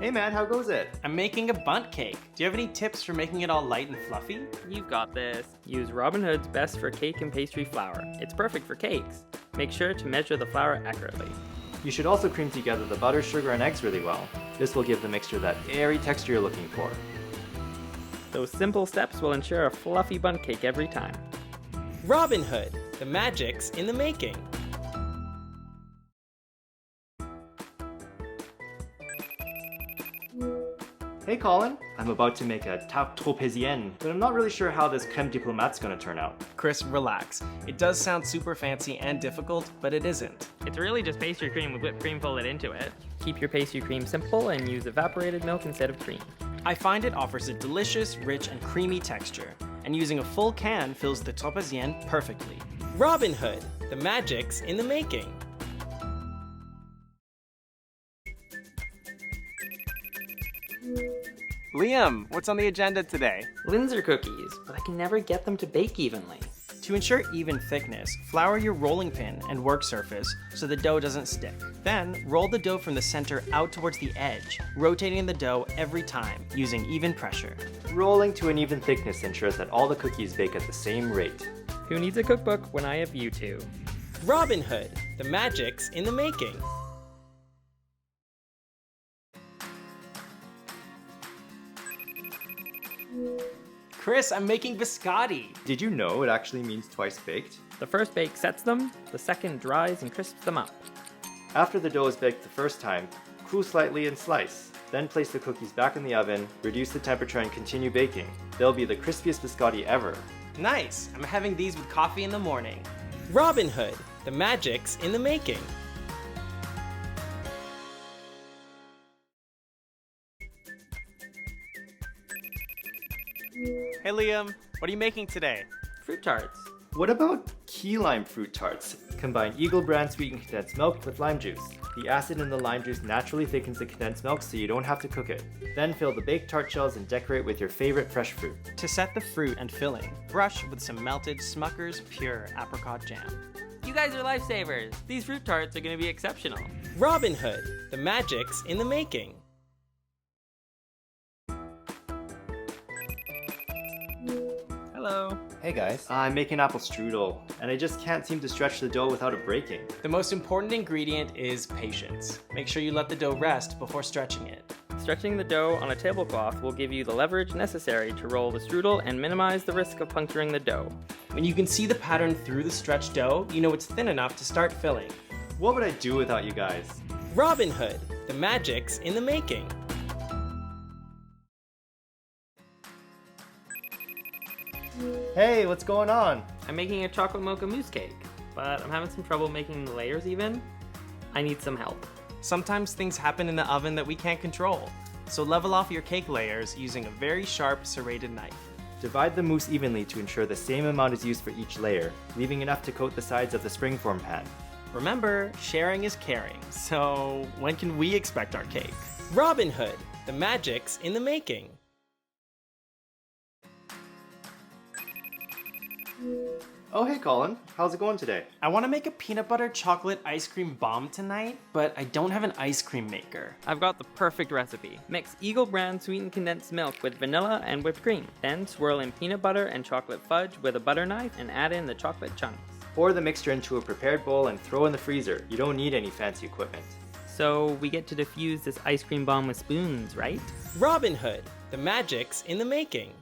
Hey man, how goes it? I'm making a bundt cake. Do you have any tips for making it all light and fluffy? You've got this. Use Robin Hood's Best for Cake and Pastry flour. It's perfect for cakes. Make sure to measure the flour accurately. You should also cream together the butter, sugar, and eggs really well. This will give the mixture that airy texture you're looking for. Those simple steps will ensure a fluffy bundt cake every time. Robin Hood, the magic's in the making. Hey Colin, I'm about to make a tarte tropézienne, but I'm not really sure how this crème diplomate's gonna turn out. Chris, relax. It does sound super fancy and difficult, but it isn't. It's really just pastry cream with whipped cream folded into it. Keep your pastry cream simple and use evaporated milk instead of cream. I find it offers a delicious, rich, and creamy texture, and using a full can fills the tropézienne perfectly. Robin Hood, the magic's in the making. Liam, what's on the agenda today? Linzer cookies, but I can never get them to bake evenly. To ensure even thickness, flour your rolling pin and work surface so the dough doesn't stick. Then, roll the dough from the center out towards the edge, rotating the dough every time, using even pressure. Rolling to an even thickness ensures that all the cookies bake at the same rate. Who needs a cookbook when I have you two? Robin Hood, the magic's in the making. Chris, I'm making biscotti. Did you know it actually means twice baked? The first bake sets them, the second dries and crisps them up. After the dough is baked the first time, cool slightly and slice. Then place the cookies back in the oven, reduce the temperature and continue baking. They'll be the crispiest biscotti ever. Nice, I'm having these with coffee in the morning. Robin Hood, the magic's in the making. Hey Liam, what are you making today? Fruit tarts. What about key lime fruit tarts? Combine Eagle brand sweetened condensed milk with lime juice. The acid in the lime juice naturally thickens the condensed milk so you don't have to cook it. Then fill the baked tart shells and decorate with your favorite fresh fruit. To set the fruit and filling, brush with some melted Smucker's pure apricot jam. You guys are lifesavers. These fruit tarts are going to be exceptional. Robin Hood, the magic's in the making. Hello. Hey guys. I'm making apple strudel, and I just can't seem to stretch the dough without it breaking. The most important ingredient is patience. Make sure you let the dough rest before stretching it. Stretching the dough on a tablecloth will give you the leverage necessary to roll the strudel and minimize the risk of puncturing the dough. When you can see the pattern through the stretched dough, you know it's thin enough to start filling. What would I do without you guys? Robin Hood, the magic's in the making. Hey, what's going on? I'm making a chocolate mocha mousse cake, but I'm having some trouble making the layers even. I need some help. Sometimes things happen in the oven that we can't control, so level off your cake layers using a very sharp serrated knife. Divide the mousse evenly to ensure the same amount is used for each layer, leaving enough to coat the sides of the springform pan. Remember, sharing is caring, so when can we expect our cake? Robin Hood, the magic's in the making. Oh hey Colin, how's it going today? I want to make a peanut butter chocolate ice cream bomb tonight, but I don't have an ice cream maker. I've got the perfect recipe. Mix Eagle brand sweetened condensed milk with vanilla and whipped cream. Then swirl in peanut butter and chocolate fudge with a butter knife and add in the chocolate chunks. Pour the mixture into a prepared bowl and throw in the freezer. You don't need any fancy equipment. So we get to diffuse this ice cream bomb with spoons, right? Robin Hood, the magic's in the making.